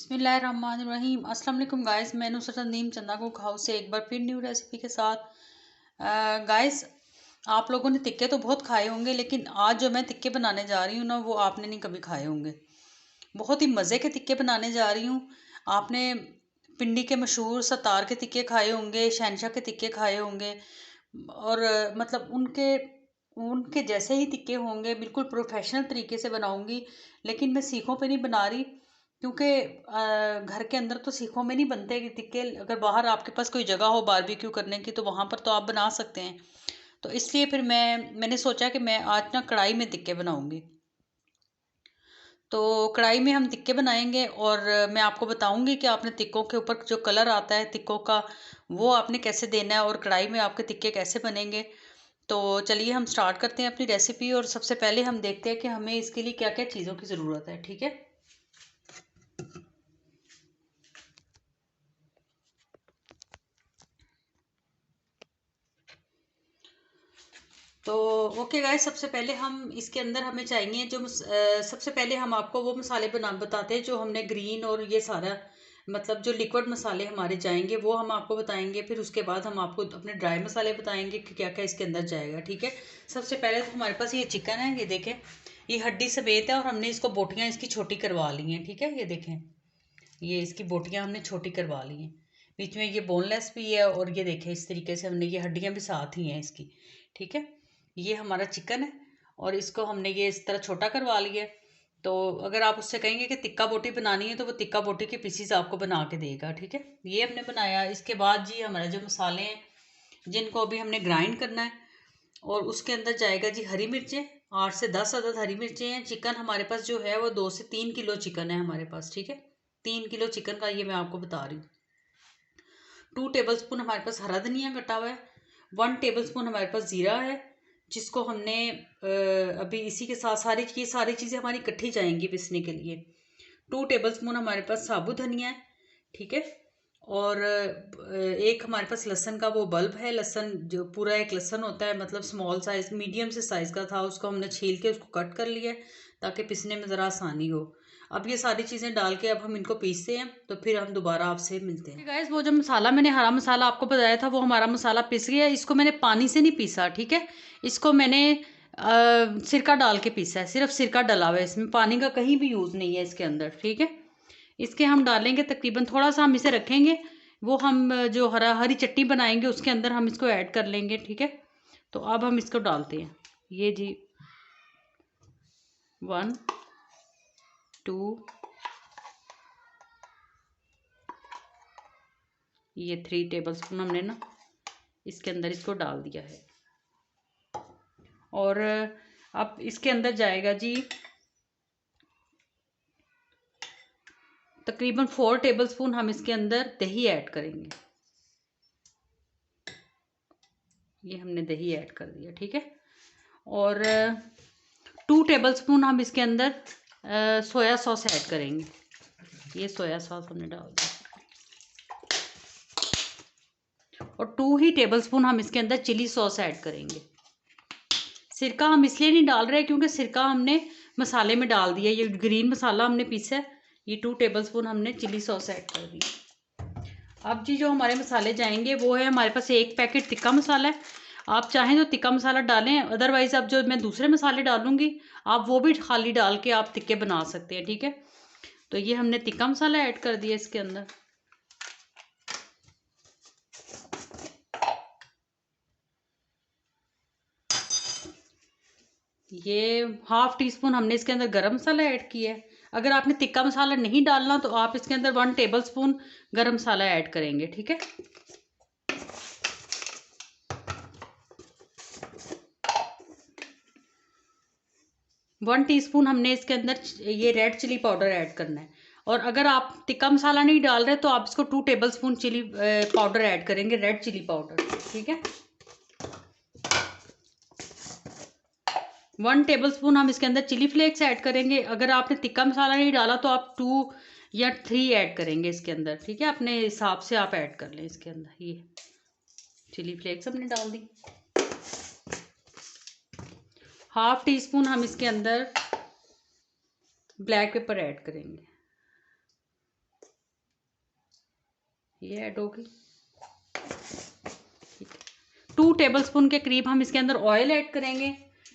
बिस्मिल्लाहिर्रहमानिर्रहीम। अस्सलाम वालेकुम गाइस, मैं नुसरत नदीम चंदा कुक हाउस से एक बार फिर न्यू रेसिपी के साथ। गाइस, आप लोगों ने तिक्के तो बहुत खाए होंगे, लेकिन आज जो मैं तिक्के बनाने जा रही हूँ ना, वो आपने नहीं कभी खाए होंगे। बहुत ही मज़े के तिक्के बनाने जा रही हूँ। आपने पिंडी के मशहूर सत्तार के तिक्के खाए होंगे, शहनशाह के तिक्के खाए होंगे, और मतलब उनके उनके जैसे ही तिक्के होंगे। बिल्कुल प्रोफेशनल तरीके से बनाऊंगी, लेकिन मैं सीखों पे नहीं बना रही, क्योंकि घर के अंदर तो सीखों में नहीं बनते कि तिक्के। अगर बाहर आपके पास कोई जगह हो बारबेक्यू करने की, तो वहाँ पर तो आप बना सकते हैं। तो इसलिए फिर मैंने सोचा कि मैं आज ना कढ़ाई में तिक्के बनाऊंगी। तो कढ़ाई में हम तिक्के बनाएंगे, और मैं आपको बताऊंगी कि आपने तिक्कों के ऊपर जो कलर आता है तिक्कों का, वो आपने कैसे देना है, और कढ़ाई में आपके तिक्के कैसे बनेंगे। तो चलिए हम स्टार्ट करते हैं अपनी रेसिपी। और सबसे पहले हम देखते हैं कि हमें इसके लिए क्या क्या चीज़ों की ज़रूरत है। ठीक है, तो ओके गाइस, सबसे पहले हम इसके अंदर हमें चाहिए जो सबसे पहले हम आपको वो मसाले बताते हैं जो हमने ग्रीन और ये सारा, मतलब जो लिक्विड मसाले हमारे जाएंगे वो हम आपको बताएंगे। फिर उसके बाद हम आपको अपने ड्राई मसाले बताएंगे कि क्या क्या इसके अंदर जाएगा। ठीक है, सबसे पहले तो हमारे पास ये चिकन है, ये देखें, ये हड्डी समेत है, और हमने इसको बोटियाँ इसकी छोटी करवा ली हैं। ठीक है, ये देखें, ये इसकी बोटियाँ हमने छोटी करवा ली हैं। बीच में ये बोनलेस भी है, और ये देखें इस तरीके से हमने ये हड्डियाँ भी साथ ही हैं इसकी। ठीक है, ये हमारा चिकन है, और इसको हमने ये इस तरह छोटा करवा लिया है। तो अगर आप उससे कहेंगे कि तिक्का बोटी बनानी है, तो वो तिक्का बोटी के पीसीज आपको बना के देगा। ठीक है, ये हमने बनाया। इसके बाद जी हमारा जो मसाले हैं जिनको अभी हमने ग्राइंड करना है, और उसके अंदर जाएगा जी हरी मिर्चें, 8 से 10 अदद हरी मिर्चें हैं। चिकन हमारे पास जो है वो 2 से 3 किलो चिकन है हमारे पास। ठीक है, 3 किलो चिकन का ये मैं आपको बता रही हूँ। 2 टेबल स्पून हमारे पास हरा धनिया कटा हुआ है। 1 टेबल स्पून हमारे पास ज़ीरा है, जिसको हमने अभी इसी के साथ सारी चीज़ें हमारी इकट्ठी जाएंगी पिसने के लिए। 2 टेबल स्पून हमारे पास साबुत धनिया है। ठीक है, और एक हमारे पास लहसुन का वो बल्ब है। लहसुन जो पूरा एक लहसुन होता है, मतलब स्मॉल साइज मीडियम से साइज़ का था, उसको हमने छील के उसको कट कर लिया है ताकि पिसने में ज़रा आसानी हो। अब ये सारी चीज़ें डाल के अब हम इनको पीसते हैं, तो फिर हम दोबारा आपसे मिलते हैं। गाइस, वो जो मसाला मैंने हरा मसाला आपको बताया था, वो हमारा मसाला पिस गया। इसको मैंने पानी से नहीं पीसा। ठीक है, इसको मैंने सिरका डाल के पीसा है। सिर्फ सिरका डला हुआ है इसमें, पानी का कहीं भी यूज़ नहीं है इसके अंदर। ठीक है, इसके हम डालेंगे तकरीबन, थोड़ा सा हम इसे रखेंगे, वो हम जो हरी चटनी बनाएंगे उसके अंदर हम इसको ऐड कर लेंगे। ठीक है, तो अब हम इसको डालते हैं। ये जी 1 2, ये 3 टेबल स्पून हमने ना इसके अंदर इसको डाल दिया है। और अब इसके अंदर जाएगा जी तकरीबन 4 टेबल स्पून हम इसके अंदर दही ऐड करेंगे। ये हमने दही ऐड कर दिया। ठीक है, और 2 टेबल स्पून हम इसके अंदर सोया सॉस ऐड करेंगे। ये सोया सॉस हमने डाल दिया, और 2 ही टेबल स्पून हम इसके अंदर चिली सॉस ऐड करेंगे। सिरका हम इसलिए नहीं डाल रहे क्योंकि सिरका हमने मसाले में डाल दिया। ये ग्रीन मसाला हमने पीसा है। ये 2 टेबल स्पून हमने चिली सॉस ऐड कर दी। अब जी जो हमारे मसाले जाएंगे वो है, हमारे पास एक पैकेट तिक्का मसाला है। आप चाहें तो तिक्का मसाला डालें, अदरवाइज़ अब जो मैं दूसरे मसाले डालूंगी आप वो भी खाली डाल के आप तिक्के बना सकते हैं। ठीक है, तो ये हमने तिक्का मसाला ऐड कर दिया इसके अंदर। ये 1/2 टी स्पून हमने इसके अंदर गरम मसाला ऐड किया है। अगर आपने तिक्का मसाला नहीं डालना तो आप इसके अंदर 1 टेबल स्पून गरम मसाला ऐड करेंगे। ठीक है, 1 टीस्पून हमने इसके अंदर ये रेड चिली पाउडर ऐड करना है। और अगर आप तिक्का मसाला नहीं डाल रहे तो आप इसको 2 tablespoon chilli powder add करेंगे, रेड चिली पाउडर। ठीक है, 1 टेबल स्पून हम इसके अंदर चिली फ्लेक्स ऐड करेंगे। अगर आपने तिक्का मसाला नहीं डाला तो आप 2 या 3 ऐड करेंगे इसके अंदर। ठीक है, अपने हिसाब से आप ऐड कर लें इसके अंदर। ये चिली फ्लेक्स हमने डाल दी। 1/2 टी स्पून हम इसके अंदर ब्लैक पेपर ऐड करेंगे। ये ऐड होगी। 2 टेबलस्पून के करीब हम इसके अंदर ऑयल ऐड करेंगे,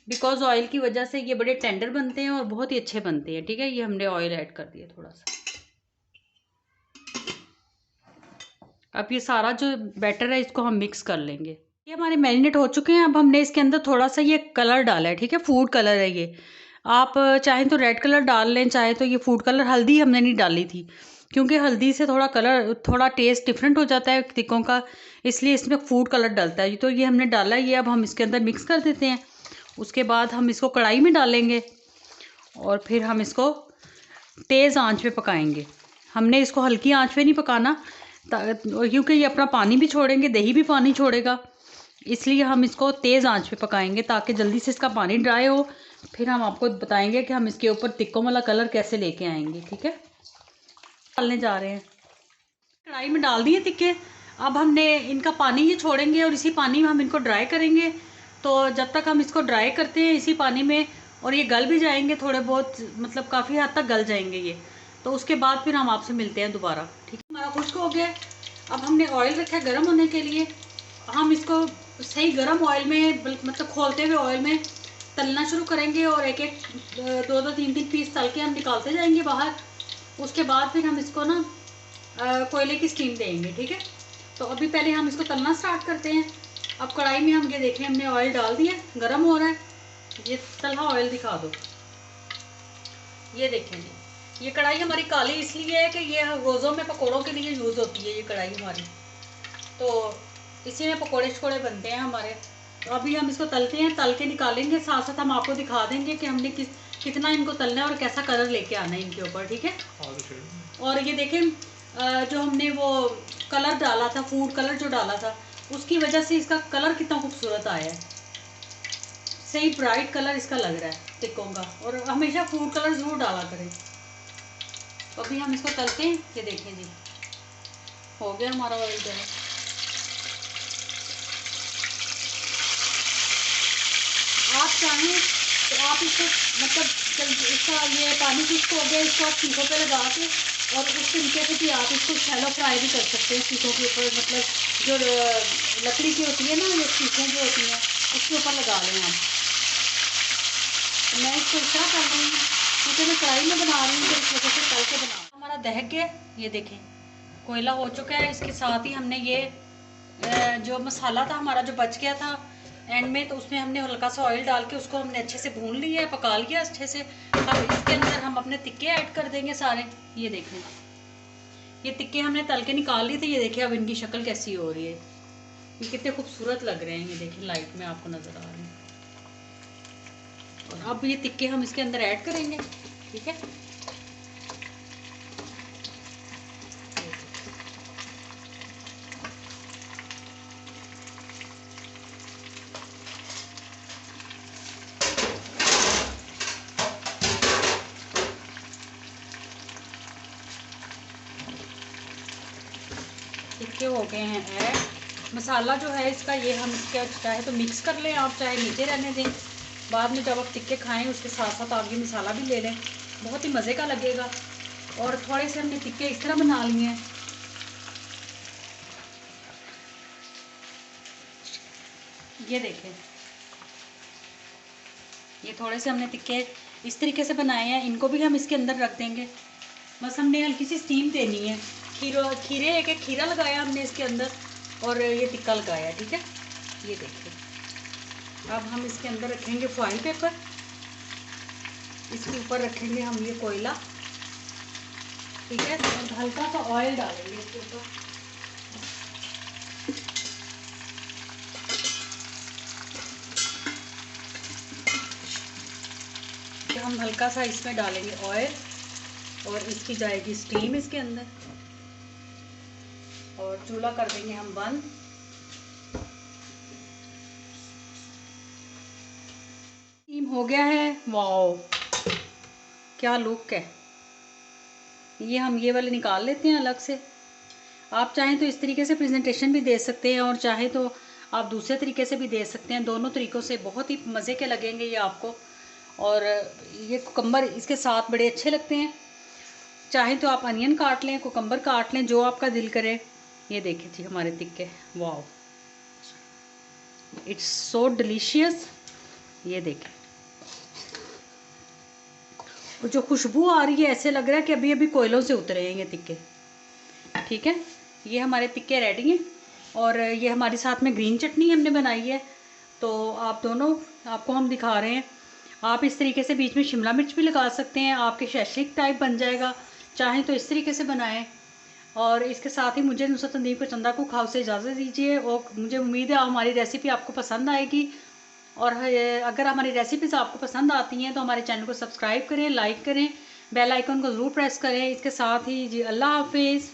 बिकॉज ऑयल की वजह से ये बड़े टेंडर बनते हैं और बहुत ही अच्छे बनते हैं। ठीक है, ये हमने ऑयल ऐड कर दिया थोड़ा सा। अब ये सारा जो बैटर है इसको हम मिक्स कर लेंगे। ये हमारे मैरिनेट हो चुके हैं। अब हमने इसके अंदर थोड़ा सा ये कलर डाला है। ठीक है, फूड कलर है ये। आप चाहें तो रेड कलर डाल लें, चाहे तो ये फूड कलर। हल्दी हमने नहीं डाली थी क्योंकि हल्दी से थोड़ा कलर, थोड़ा टेस्ट डिफरेंट हो जाता है टिक्कों का, इसलिए इसमें फूड कलर डलता है। तो ये हमने डाला है। ये अब हम इसके अंदर मिक्स कर देते हैं। उसके बाद हम इसको कढ़ाई में डालेंगे और फिर हम इसको तेज़ आंच पे पकाएंगे। हमने इसको हल्की आंच पे नहीं पकाना, क्योंकि ये अपना पानी भी छोड़ेंगे, दही भी पानी छोड़ेगा, इसलिए हम इसको तेज़ आंच पे पकाएंगे ताकि जल्दी से इसका पानी ड्राई हो। फिर हम आपको बताएंगे कि हम इसके ऊपर टिक्कों वाला कलर कैसे लेके आएंगे। ठीक है, डालने जा रहे हैं। कढ़ाई में डाल दिए टिक्के। अब हमने इनका पानी ये छोड़ेंगे और इसी पानी में हम इनको ड्राई करेंगे। तो जब तक हम इसको ड्राई करते हैं इसी पानी में, और ये गल भी जाएंगे थोड़े बहुत, मतलब काफ़ी हद तक गल जाएंगे ये, तो उसके बाद फिर हम आपसे मिलते हैं दोबारा। ठीक है, हमारा खुश्क हो गया। अब हमने ऑयल रखा है गर्म होने के लिए। हम इसको सही गर्म ऑयल में, मतलब खोलते हुए ऑयल में तलना शुरू करेंगे और एक एक 2-2 3-3 पीस तल के हम निकालते जाएंगे बाहर। उसके बाद फिर हम इसको ना कोयले की स्टीम देंगे। ठीक है, तो अभी पहले हम इसको तलना स्टार्ट करते हैं। अब कढ़ाई में हम ये देखें, हमने ऑयल डाल दिया, गर्म हो रहा है। ये तला ऑयल दिखा दो। ये देखें जी, ये कढ़ाई हमारी काली इसलिए है कि ये रोज़ों में पकौड़ों के लिए यूज़ होती है ये कढ़ाई हमारी, तो इसी में पकौड़े शकोड़े बनते हैं हमारे। तो अभी हम इसको तलते हैं, तल के निकालेंगे। साथ साथ हम आपको दिखा देंगे कि हमने कितना इनको तलना है और कैसा कलर लेके आना है इनके ऊपर। ठीक है, और ये देखें, जो हमने वो कलर डाला था, फूड कलर जो डाला था, उसकी वजह से इसका कलर कितना खूबसूरत आया है। सही ब्राइट कलर इसका लग रहा है टिक्कों का। और हमेशा फूड कलर ज़रूर डाला करें। तो अभी हम इसको तलते हैं। ये देखें जी, हो गया हमारा ऑयल गर्म। आप चाहें तो आप इसको, मतलब इसका ये पानी खुश्क हो गया, इसको आप सीखों पे लगा के, और उस तरीके से भी आप इसको शैलो फ्राई भी कर सकते हैं सीखों के ऊपर। मतलब जो लकड़ी की होती है ना, ये सीखें जो होती हैं, उसके ऊपर लगा लें आप। तो मैं इसको इस तरह कर रही हूँ क्योंकि मैं कढ़ाई में बना रही हूँ, तो इस वजह से तल के बना। हमारा दहक गया, ये देखें कोयला हो चुका है। इसके साथ ही हमने ये जो मसाला था हमारा जो बच गया था एंड में, तो उसमें हमने हल्का सा ऑयल डाल के उसको हमने अच्छे से भून लिया है, पका लिया अच्छे से। अब इसके अंदर हम अपने टिक्के ऐड कर देंगे सारे। ये देखें, ये टिक्के हमने तल के निकाल लिए थे। ये देखिए अब इनकी शक्ल कैसी हो रही है, ये कितने खूबसूरत लग रहे हैं। ये देखें लाइट में आपको नज़र आ रहे हैं। और अब ये टिक्के हम इसके अंदर ऐड करेंगे। ठीक है, टिक्के हो गए हैं ऐड। मसाला जो है इसका, ये हम इसके चाहे तो मिक्स कर लें आप, चाहे नीचे रहने दें। बाद में जब आप टिक्के खाएं उसके साथ साथ आगे मसाला भी ले लें, बहुत ही मज़े का लगेगा। और थोड़े से हमने टिक्के इस तरह बना लिए हैं। ये देखें, ये थोड़े से हमने टिक्के इस तरीके से बनाए हैं। इनको भी हम इसके अंदर रख देंगे। बस हमने हल्की सी स्टीम देनी है। खीरे एक एक खीरा लगाया हमने इसके अंदर, और ये टिक्का लगाया। ठीक है, ये देखिए। अब हम इसके अंदर रखेंगे फॉइल पेपर, इसके ऊपर रखेंगे हम ये कोयला। ठीक है, और हल्का सा ऑयल डालेंगे इसके ऊपर। हम हल्का सा इसमें डालेंगे ऑयल, और इसकी जाएगी स्टीम इसके अंदर, और चूल्हा कर देंगे हम बंद। स्टीम हो गया है। वाओ, क्या लुक है। ये हम ये वाले निकाल लेते हैं अलग से। आप चाहें तो इस तरीके से प्रेजेंटेशन भी दे सकते हैं, और चाहे तो आप दूसरे तरीके से भी दे सकते हैं। दोनों तरीक़ों से बहुत ही मज़े के लगेंगे ये आपको। और ये कुकम्बर इसके साथ बड़े अच्छे लगते हैं। चाहे तो आप अनियन काट लें, कुकम्बर काट लें, जो आपका दिल करे। ये देखिए जी हमारे टिक्के, वाओ इट्स सो डिलीशियस। ये देखें, और जो खुशबू आ रही है ऐसे लग रहा है कि अभी अभी कोयलों से उतरे हैं ये टिक्के। ठीक है, ये हमारे टिक्के रेडी हैं। और ये हमारे साथ में ग्रीन चटनी हमने बनाई है, तो आप दोनों आपको हम दिखा रहे हैं। आप इस तरीके से बीच में शिमला मिर्च भी लगा सकते हैं, आपके शैशलिक टाइप बन जाएगा। चाहें तो इस तरीके से बनाएं। और इसके साथ ही मुझे नुसरत नदीम को चंदा कुक हाउस से इजाज़त दीजिए, और मुझे उम्मीद है हमारी रेसिपी आपको पसंद आएगी। और अगर हमारी रेसिपीज़ आपको पसंद आती हैं तो हमारे चैनल को सब्सक्राइब करें, लाइक करें, बेल आइकन को ज़रूर प्रेस करें। इसके साथ ही जी अल्लाह हाफिज़।